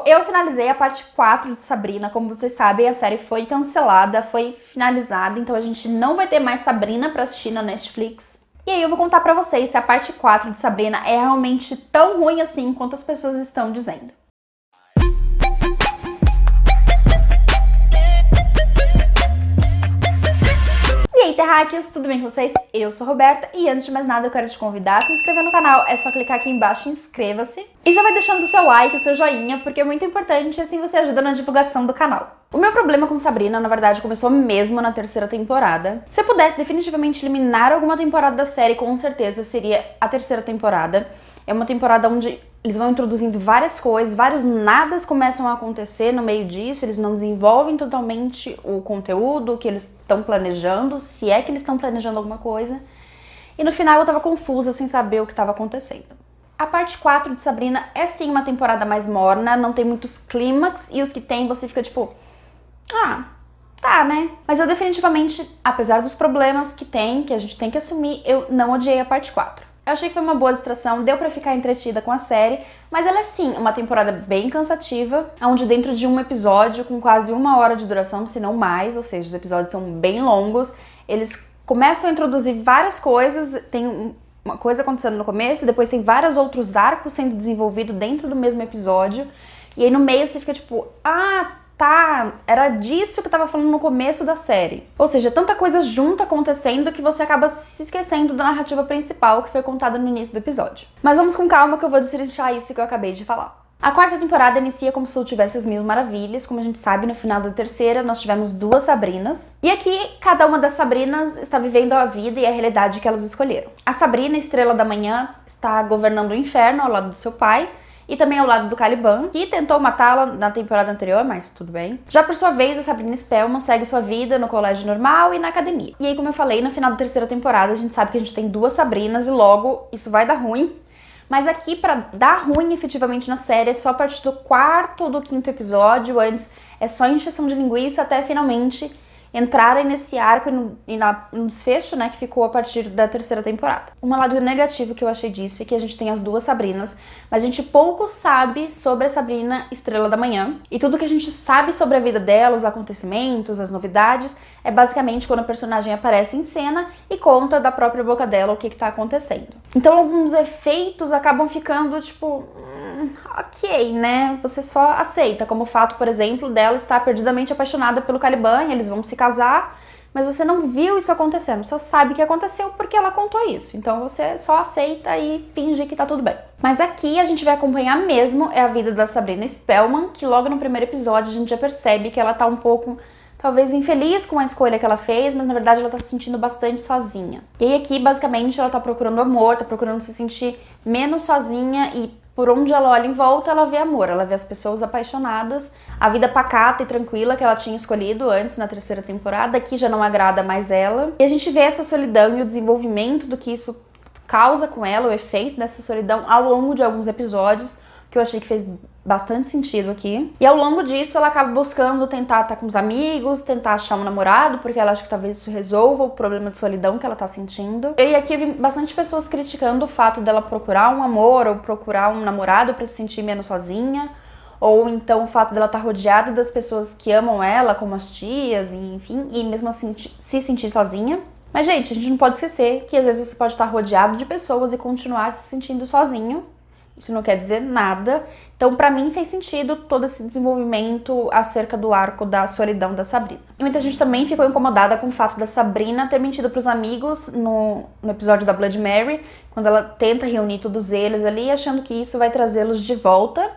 eu finalizei a parte 4 de Sabrina. Como vocês sabem, a série foi cancelada, foi finalizada, então a gente não vai ter mais Sabrina pra assistir na Netflix. E aí eu vou contar pra vocês se a parte 4 de Sabrina é realmente tão ruim assim quanto as pessoas estão dizendo. E aí, terráqueos, tudo bem com vocês? Eu sou a Roberta e antes de mais nada eu quero te convidar a se inscrever no canal. É só clicar aqui embaixo e inscreva-se. E já vai deixando o seu like, o seu joinha, porque é muito importante e assim você ajuda na divulgação do canal. O meu problema com Sabrina, na verdade, começou mesmo na terceira temporada. Se eu pudesse definitivamente eliminar alguma temporada da série, com certeza seria a terceira temporada. É uma temporada onde eles vão introduzindo várias coisas, vários nadas começam a acontecer no meio disso, eles não desenvolvem totalmente o conteúdo que eles estão planejando, se é que eles estão planejando alguma coisa. E no final eu tava confusa, sem saber o que estava acontecendo. A parte 4 de Sabrina é sim uma temporada mais morna, não tem muitos clímax, e os que tem você fica tipo... ah, tá, né? Mas eu definitivamente, apesar dos problemas que tem, que a gente tem que assumir, eu não odiei a parte 4. Eu achei que foi uma boa distração, deu pra ficar entretida com a série, mas ela é sim uma temporada bem cansativa, onde dentro de um episódio, com quase 1 hora de duração, se não mais, ou seja, os episódios são bem longos, eles começam a introduzir várias coisas, tem uma coisa acontecendo no começo, depois tem vários outros arcos sendo desenvolvidos dentro do mesmo episódio, e aí no meio você fica tipo, ah, tá, era disso que eu tava falando no começo da série. Ou seja, tanta coisa junta acontecendo que você acaba se esquecendo da narrativa principal que foi contada no início do episódio. Mas vamos com calma que eu vou destrinchar isso que eu acabei de falar. A quarta temporada inicia como se tudo tivesse as mil maravilhas. Como a gente sabe, no final da terceira nós tivemos 2 Sabrinas. E aqui, cada uma das Sabrinas está vivendo a vida e a realidade que elas escolheram. A Sabrina, Estrela da Manhã, está governando o inferno ao lado do seu pai, e também ao lado do Caliban, que tentou matá-la na temporada anterior, mas tudo bem. Já por sua vez, a Sabrina Spellman segue sua vida no colégio normal e na academia. E aí, como eu falei, no final da terceira temporada, a gente sabe que a gente tem 2 Sabrinas e logo isso vai dar ruim. Mas aqui, pra dar ruim efetivamente na série, é só a partir do 4º ou do 5º episódio. Antes é só encheção de linguiça até finalmente entrarem nesse arco e no desfecho, né, que ficou a partir da terceira temporada. Um lado negativo que eu achei disso é que a gente tem as 2 Sabrinas, mas a gente pouco sabe sobre a Sabrina Estrela da Manhã. E tudo que a gente sabe sobre a vida dela, os acontecimentos, as novidades, é basicamente quando a personagem aparece em cena e conta da própria boca dela o que tá acontecendo. Então alguns efeitos acabam ficando tipo... ok, né? Você só aceita, como o fato, por exemplo, dela estar perdidamente apaixonada pelo Caliban e eles vão se casar, mas você não viu isso acontecendo, só sabe que aconteceu porque ela contou isso. Então você só aceita e finge que tá tudo bem. Mas aqui a gente vai acompanhar mesmo é a vida da Sabrina Spellman, que logo no primeiro episódio a gente já percebe que ela tá um pouco... talvez infeliz com a escolha que ela fez, mas na verdade ela tá se sentindo bastante sozinha. E aí aqui, basicamente, ela tá procurando amor, tá procurando se sentir menos sozinha e por onde ela olha em volta, ela vê amor, ela vê as pessoas apaixonadas, a vida pacata e tranquila que ela tinha escolhido antes na terceira temporada, aqui já não agrada mais ela. E a gente vê essa solidão e o desenvolvimento do que isso causa com ela, o efeito dessa solidão ao longo de alguns episódios, que eu achei que fez bastante sentido aqui. E ao longo disso ela acaba buscando tentar estar com os amigos, tentar achar um namorado, porque ela acha que talvez isso resolva o problema de solidão que ela tá sentindo. E aqui eu vi bastante pessoas criticando o fato dela procurar um amor ou procurar um namorado pra se sentir menos sozinha, ou então o fato dela estar rodeada das pessoas que amam ela, como as tias, e enfim, e mesmo assim se sentir sozinha. Mas gente, a gente não pode esquecer que às vezes você pode estar rodeado de pessoas e continuar se sentindo sozinho. Isso não quer dizer nada. Então, pra mim, fez sentido todo esse desenvolvimento acerca do arco da solidão da Sabrina. E muita gente também ficou incomodada com o fato da Sabrina ter mentido pros amigos no episódio da Blood Mary, quando ela tenta reunir todos eles ali, achando que isso vai trazê-los de volta.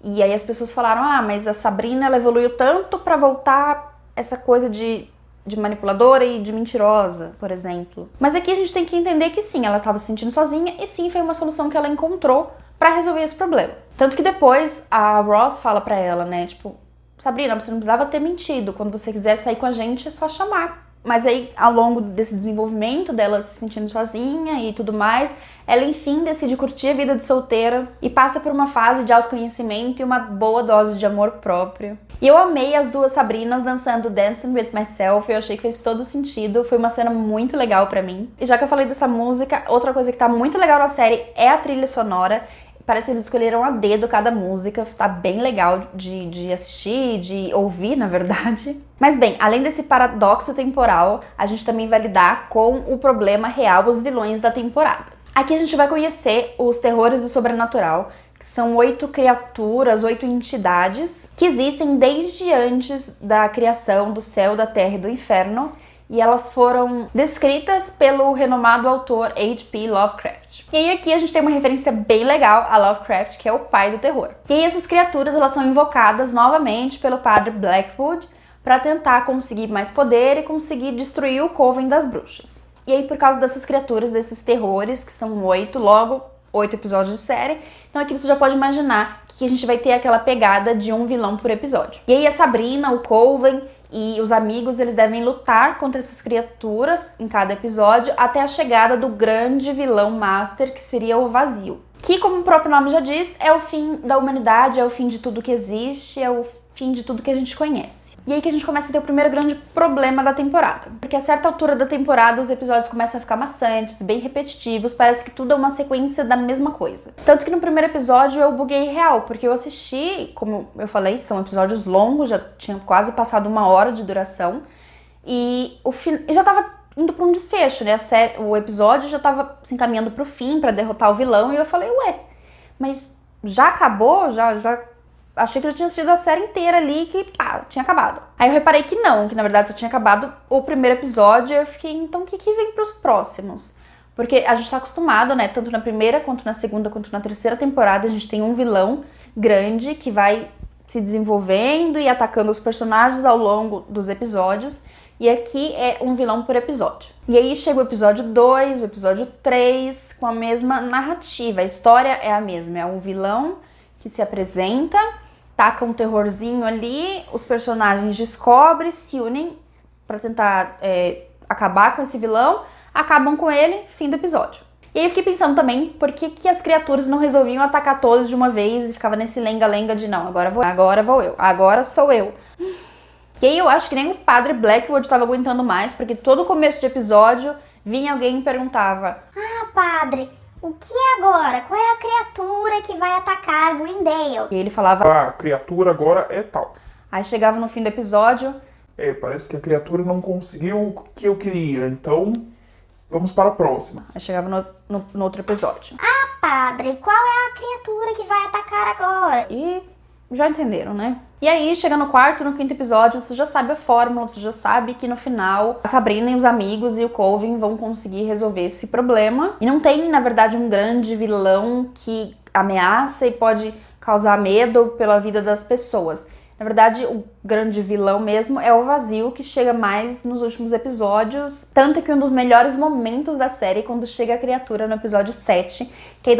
E aí as pessoas falaram, ah, mas a Sabrina, ela evoluiu tanto pra voltar essa coisa de manipuladora e de mentirosa, por exemplo. Mas aqui a gente tem que entender que sim, ela estava se sentindo sozinha e sim, foi uma solução que ela encontrou pra resolver esse problema. Tanto que depois a Ross fala pra ela, né, tipo, Sabrina, você não precisava ter mentido, quando você quiser sair com a gente é só chamar. Mas aí, ao longo desse desenvolvimento dela se sentindo sozinha e tudo mais, ela enfim decide curtir a vida de solteira e passa por uma fase de autoconhecimento e uma boa dose de amor próprio. E eu amei as 2 Sabrinas dançando Dancing With Myself, eu achei que fez todo sentido, foi uma cena muito legal pra mim. E já que eu falei dessa música, outra coisa que tá muito legal na série é a trilha sonora. Parece que eles escolheram a dedo cada música, tá bem legal de assistir, de ouvir, na verdade. Mas bem, além desse paradoxo temporal, a gente também vai lidar com o problema real, os vilões da temporada. Aqui a gente vai conhecer os terrores do sobrenatural, que são 8 criaturas, 8 entidades, que existem desde antes da criação do céu, da terra e do inferno, e elas foram descritas pelo renomado autor H.P. Lovecraft. E aí aqui a gente tem uma referência bem legal a Lovecraft, que é o pai do terror. E aí essas criaturas, elas são invocadas novamente pelo padre Blackwood para tentar conseguir mais poder e conseguir destruir o Coven das Bruxas. E aí por causa dessas criaturas, desses terrores, que são 8, logo 8 episódios de série, então aqui você já pode imaginar que a gente vai ter aquela pegada de um vilão por episódio. E aí a Sabrina, o Coven e os amigos, eles devem lutar contra essas criaturas em cada episódio até a chegada do grande vilão master, que seria o Vazio. Que, como o próprio nome já diz, é o fim da humanidade, é o fim de tudo que existe, é o fim de tudo que a gente conhece. E aí que a gente começa a ter o primeiro grande problema da temporada. Porque a certa altura da temporada os episódios começam a ficar maçantes, bem repetitivos, parece que tudo é uma sequência da mesma coisa. Tanto que no primeiro episódio eu buguei real, porque eu assisti, como eu falei, são episódios longos, já tinha quase passado 1 hora de duração, e já tava indo pra um desfecho, né? O episódio já tava se encaminhando pro fim, pra derrotar o vilão, e eu falei, ué, mas já acabou? Já achei que já tinha assistido a série inteira ali, que pá, tinha acabado. Aí eu reparei que não, que na verdade só tinha acabado o primeiro episódio, e eu fiquei, então o que vem pros próximos? Porque a gente tá acostumado, né, tanto na primeira, quanto na segunda, quanto na terceira temporada, a gente tem um vilão grande que vai se desenvolvendo e atacando os personagens ao longo dos episódios, e aqui é um vilão por episódio. E aí chega o episódio 2, o episódio 3, com a mesma narrativa, a história é a mesma, é um vilão que se apresenta, taca um terrorzinho ali, os personagens descobrem, se unem pra tentar acabar com esse vilão, acabam com ele, fim do episódio. E aí eu fiquei pensando também, por que as criaturas não resolviam atacar todos de uma vez e ficava nesse lenga-lenga de não, agora vou eu, agora sou eu. E aí eu acho que nem o padre Blackwood estava aguentando mais, porque todo começo de episódio vinha alguém e perguntava: Ah, padre, o que agora? Qual é a criatura que vai atacar Greendale? E ele falava: Ah, a criatura agora é tal. Aí chegava no fim do episódio: Parece que a criatura não conseguiu o que eu queria, então vamos para a próxima. Aí chegava no outro episódio. Ah, padre, qual é a criatura que vai atacar agora? E já entenderam, né? E aí, chega no quarto, no quinto episódio, você já sabe a fórmula, você já sabe que no final a Sabrina e os amigos e o Coven vão conseguir resolver esse problema. E não tem, na verdade, um grande vilão que ameaça e pode causar medo pela vida das pessoas. Na verdade, o grande vilão mesmo é o Vazio, que chega mais nos últimos episódios. Tanto que um dos melhores momentos da série é quando chega a criatura no episódio 7, que aí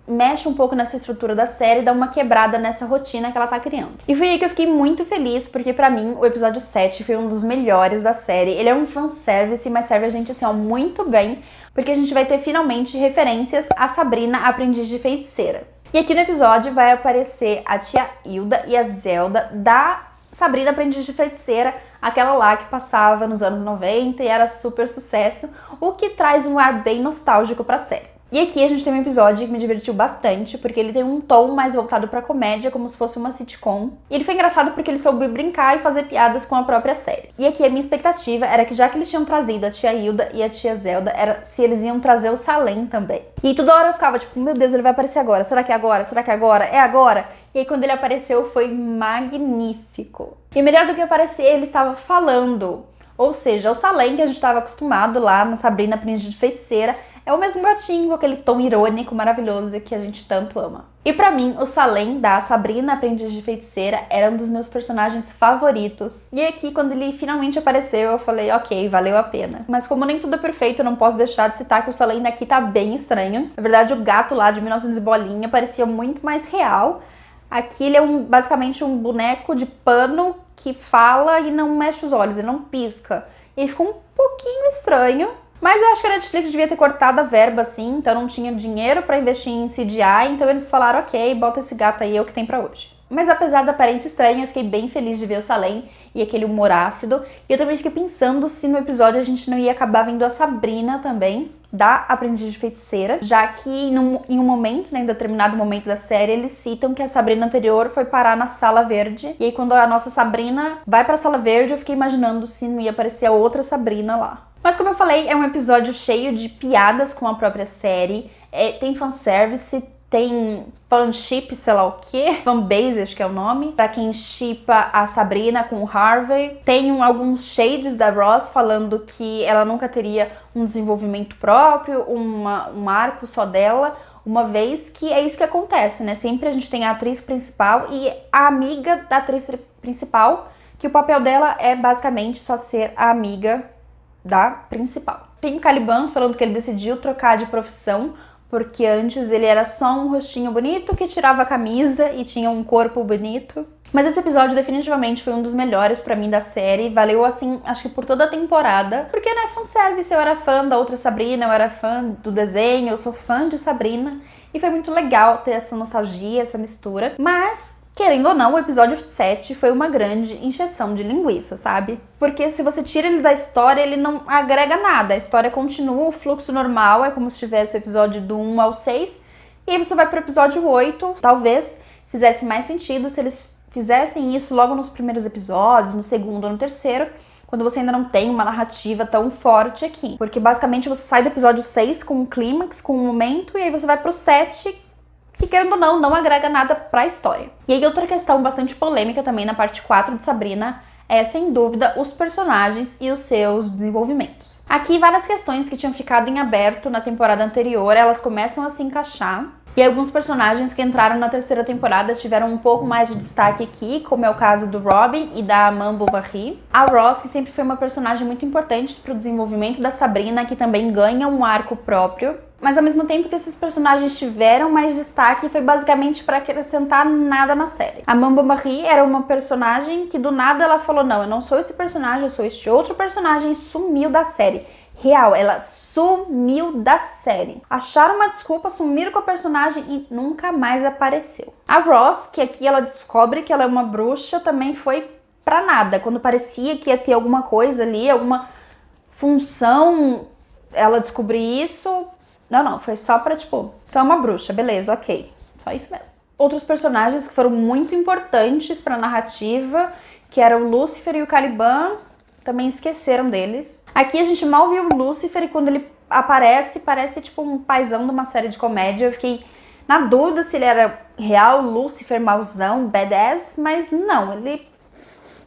mexe um pouco nessa estrutura da série, dá uma quebrada nessa rotina que ela tá criando. E foi aí que eu fiquei muito feliz, porque pra mim o episódio 7 foi um dos melhores da série. Ele é um fanservice, mas serve a gente assim, ó, muito bem, porque a gente vai ter finalmente referências a Sabrina, aprendiz de feiticeira. E aqui no episódio vai aparecer a tia Hilda e a Zelda da Sabrina, aprendiz de feiticeira, aquela lá que passava nos anos 90 e era super sucesso, o que traz um ar bem nostálgico pra série. E aqui a gente tem um episódio que me divertiu bastante, porque ele tem um tom mais voltado pra comédia, como se fosse uma sitcom. E ele foi engraçado porque ele soube brincar e fazer piadas com a própria série. E aqui a minha expectativa era que, já que eles tinham trazido a tia Hilda e a tia Zelda, era se eles iam trazer o Salem também. E toda hora eu ficava tipo, meu Deus, ele vai aparecer agora, será que é agora? Será que é agora? É agora? E aí quando ele apareceu foi magnífico. E melhor do que aparecer, ele estava falando. Ou seja, o Salem que a gente estava acostumado lá na Sabrina, aprendiz de feiticeira, é o mesmo gatinho com aquele tom irônico maravilhoso que a gente tanto ama. E pra mim, o Salem da Sabrina, aprendiz de feiticeira, era um dos meus personagens favoritos. E aqui, quando ele finalmente apareceu, eu falei, ok, valeu a pena. Mas como nem tudo é perfeito, eu não posso deixar de citar que o Salem daqui tá bem estranho. Na verdade, o gato lá de 1900 e bolinha parecia muito mais real. Aqui ele é basicamente um boneco de pano que fala e não mexe os olhos, ele não pisca. E ele ficou um pouquinho estranho. Mas eu acho que a Netflix devia ter cortado a verba assim, então não tinha dinheiro pra investir em CGI, então eles falaram, ok, bota esse gato aí, é o que tem pra hoje. Mas apesar da aparência estranha, eu fiquei bem feliz de ver o Salem e aquele humor ácido. E eu também fiquei pensando se no episódio a gente não ia acabar vendo a Sabrina também, da Aprendiz de Feiticeira, já que em um momento, né, em determinado momento da série, eles citam que a Sabrina anterior foi parar na Sala Verde. E aí quando a nossa Sabrina vai pra Sala Verde, eu fiquei imaginando se não ia aparecer a outra Sabrina lá. Mas como eu falei, é um episódio cheio de piadas com a própria série, tem fanservice, tem fanship, sei lá o que, fanbase acho que é o nome, pra quem shippa a Sabrina com o Harvey. Tem alguns shades da Ross falando que ela nunca teria um desenvolvimento próprio, um arco só dela, uma vez que é isso que acontece, né? Sempre a gente tem a atriz principal e a amiga da atriz principal, que o papel dela é basicamente só ser a amiga da principal. Tem o Caliban falando que ele decidiu trocar de profissão, porque antes ele era só um rostinho bonito que tirava a camisa e tinha um corpo bonito. Mas esse episódio definitivamente foi um dos melhores pra mim da série, valeu assim, acho que por toda a temporada, porque né, fanservice, eu era fã da outra Sabrina, eu era fã do desenho, eu sou fã de Sabrina, e foi muito legal ter essa nostalgia, essa mistura, mas querendo ou não, o episódio 7 foi uma grande encheção de linguiça, sabe? Porque se você tira ele da história, ele não agrega nada. A história continua, o fluxo normal, é como se tivesse o episódio do 1 ao 6. E aí você vai pro episódio 8, talvez fizesse mais sentido se eles fizessem isso logo nos primeiros episódios, no segundo ou no terceiro, quando você ainda não tem uma narrativa tão forte aqui. Porque basicamente você sai do episódio 6 com um clímax, com um momento, e aí você vai pro 7... que querendo ou não agrega nada pra história. E aí outra questão bastante polêmica também na parte 4 de Sabrina é, sem dúvida, os personagens e os seus desenvolvimentos. Aqui várias questões que tinham ficado em aberto na temporada anterior, elas começam a se encaixar. E alguns personagens que entraram na terceira temporada tiveram um pouco mais de destaque aqui, como é o caso do Robin e da Amanda Bovary. A Ross, que sempre foi uma personagem muito importante pro desenvolvimento da Sabrina, que também ganha um arco próprio. Mas ao mesmo tempo que esses personagens tiveram mais destaque, foi basicamente para acrescentar nada na série. A Amanda Bovary era uma personagem que do nada ela falou, não, eu não sou esse personagem, eu sou este outro personagem, e sumiu da série. Real, ela sumiu da série. Acharam uma desculpa, sumiram com a personagem e nunca mais apareceu. A Ross, que aqui ela descobre que ela é uma bruxa, também foi pra nada. Quando parecia que ia ter alguma coisa ali, alguma função, ela descobrir isso... Não, foi só pra, tipo, então é uma bruxa, beleza, ok. Só isso mesmo. Outros personagens que foram muito importantes pra narrativa, que eram o Lúcifer e o Caliban, também esqueceram deles. Aqui a gente mal viu o Lúcifer e quando ele aparece, parece tipo um paizão de uma série de comédia. Eu fiquei na dúvida se ele era real, Lúcifer, mauzão, badass, mas não, ele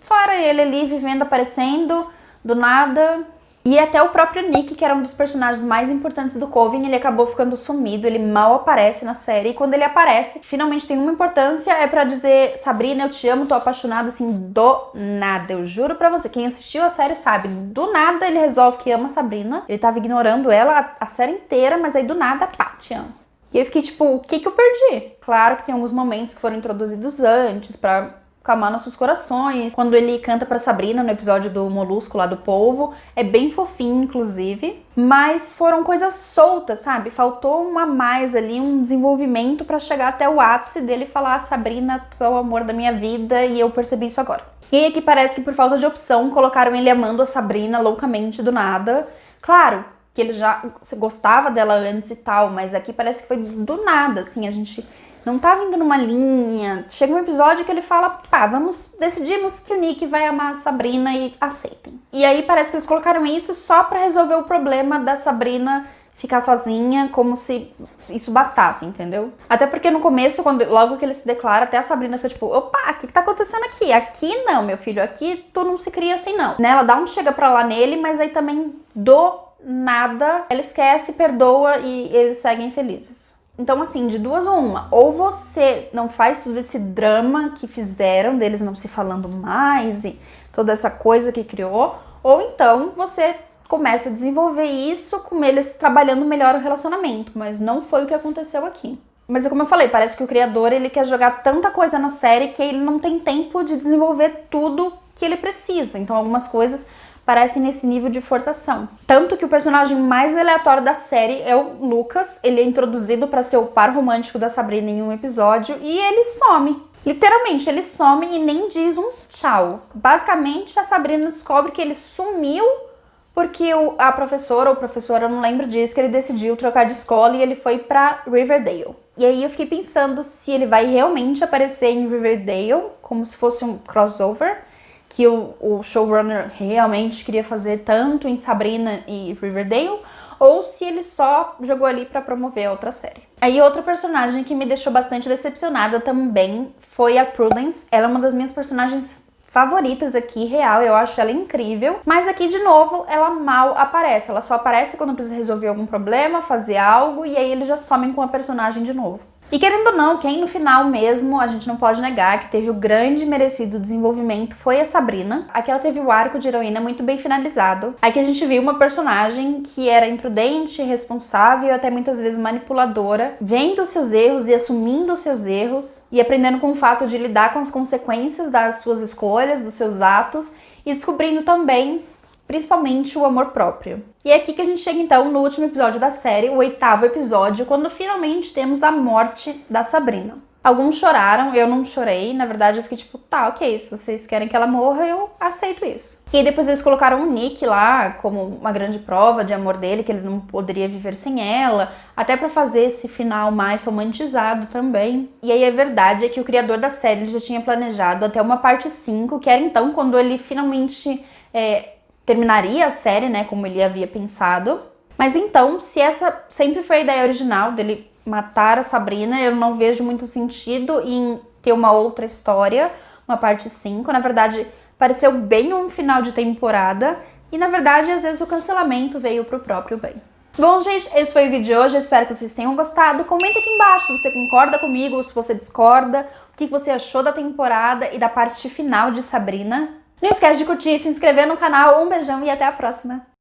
só era ele ali vivendo, aparecendo, do nada. E até o próprio Nick, que era um dos personagens mais importantes do Coven, ele acabou ficando sumido, ele mal aparece na série. E quando ele aparece, finalmente tem uma importância, é pra dizer, Sabrina, eu te amo, tô apaixonado, assim, do nada. Eu juro pra você, quem assistiu a série sabe, do nada ele resolve que ama a Sabrina. Ele tava ignorando ela a série inteira, mas aí do nada, pá, te amo. E eu fiquei tipo, o que eu perdi? Claro que tem alguns momentos que foram introduzidos antes pra acalmar nossos corações. Quando ele canta pra Sabrina no episódio do Molusco lá do Polvo, é bem fofinho, inclusive. Mas foram coisas soltas, sabe? Faltou um a mais ali, um desenvolvimento pra chegar até o ápice dele falar, Sabrina, tu é o amor da minha vida, e eu percebi isso agora. E aí aqui parece que por falta de opção, colocaram ele amando a Sabrina loucamente do nada. Claro que ele já gostava dela antes e tal, mas aqui parece que foi do nada, assim, a gente... não tá vindo numa linha. Chega um episódio que ele fala, pá, decidimos que o Nick vai amar a Sabrina e aceitem. E aí parece que eles colocaram isso só pra resolver o problema da Sabrina ficar sozinha, como se isso bastasse, entendeu? Até porque no começo, logo que ele se declara, até a Sabrina foi tipo, opa, o que tá acontecendo aqui? Aqui não, meu filho, aqui tu não se cria assim não. Né? Ela dá um chega pra lá nele, mas aí também do nada, ela esquece, perdoa e eles seguem felizes. Então, assim, de duas ou uma, ou você não faz todo esse drama que fizeram, deles não se falando mais e toda essa coisa que criou, ou então você começa a desenvolver isso com eles trabalhando melhor o relacionamento, mas não foi o que aconteceu aqui. Mas como eu falei, parece que o criador, ele quer jogar tanta coisa na série que ele não tem tempo de desenvolver tudo que ele precisa, então algumas coisas parecem nesse nível de forçação. Tanto que o personagem mais aleatório da série é o Lucas. Ele é introduzido para ser o par romântico da Sabrina em um episódio e ele some. Literalmente, eles somem e nem diz um tchau. Basicamente, a Sabrina descobre que ele sumiu porque a professora ou o professor, eu não lembro disso, que ele decidiu trocar de escola e ele foi pra Riverdale. E aí eu fiquei pensando se ele vai realmente aparecer em Riverdale, como se fosse um crossover, que o showrunner realmente queria fazer tanto em Sabrina e Riverdale, ou se ele só jogou ali pra promover a outra série. Aí outra personagem que me deixou bastante decepcionada também foi a Prudence. Ela é uma das minhas personagens favoritas aqui, real, eu acho ela incrível. Mas aqui, de novo, ela mal aparece. Ela só aparece quando precisa resolver algum problema, fazer algo, e aí eles já somem com a personagem de novo. E querendo ou não, quem no final mesmo, a gente não pode negar que teve o grande e merecido desenvolvimento foi a Sabrina. Aqui ela teve o arco de heroína muito bem finalizado. Aqui a gente viu uma personagem que era imprudente, irresponsável e até muitas vezes manipuladora, vendo seus erros e assumindo seus erros e aprendendo com o fato de lidar com as consequências das suas escolhas, dos seus atos e descobrindo também principalmente o amor próprio. E é aqui que a gente chega então no último episódio da série, o 8º episódio, quando finalmente temos a morte da Sabrina. Alguns choraram, eu não chorei, na verdade eu fiquei tipo, tá, ok, se vocês querem que ela morra, eu aceito isso. E aí depois eles colocaram o Nick lá como uma grande prova de amor dele, que eles não poderiam viver sem ela, até pra fazer esse final mais romantizado também. E aí a verdade é que o criador da série ele já tinha planejado até uma parte 5, que era então quando ele finalmente terminaria a série, né, como ele havia pensado. Mas então, se essa sempre foi a ideia original dele matar a Sabrina, eu não vejo muito sentido em ter uma outra história, uma parte 5. Na verdade, pareceu bem um final de temporada e, na verdade, às vezes o cancelamento veio pro próprio bem. Bom, gente, esse foi o vídeo de hoje, eu espero que vocês tenham gostado. Comenta aqui embaixo se você concorda comigo ou se você discorda, o que você achou da temporada e da parte final de Sabrina. Não esquece de curtir e se inscrever no canal. Um beijão e até a próxima!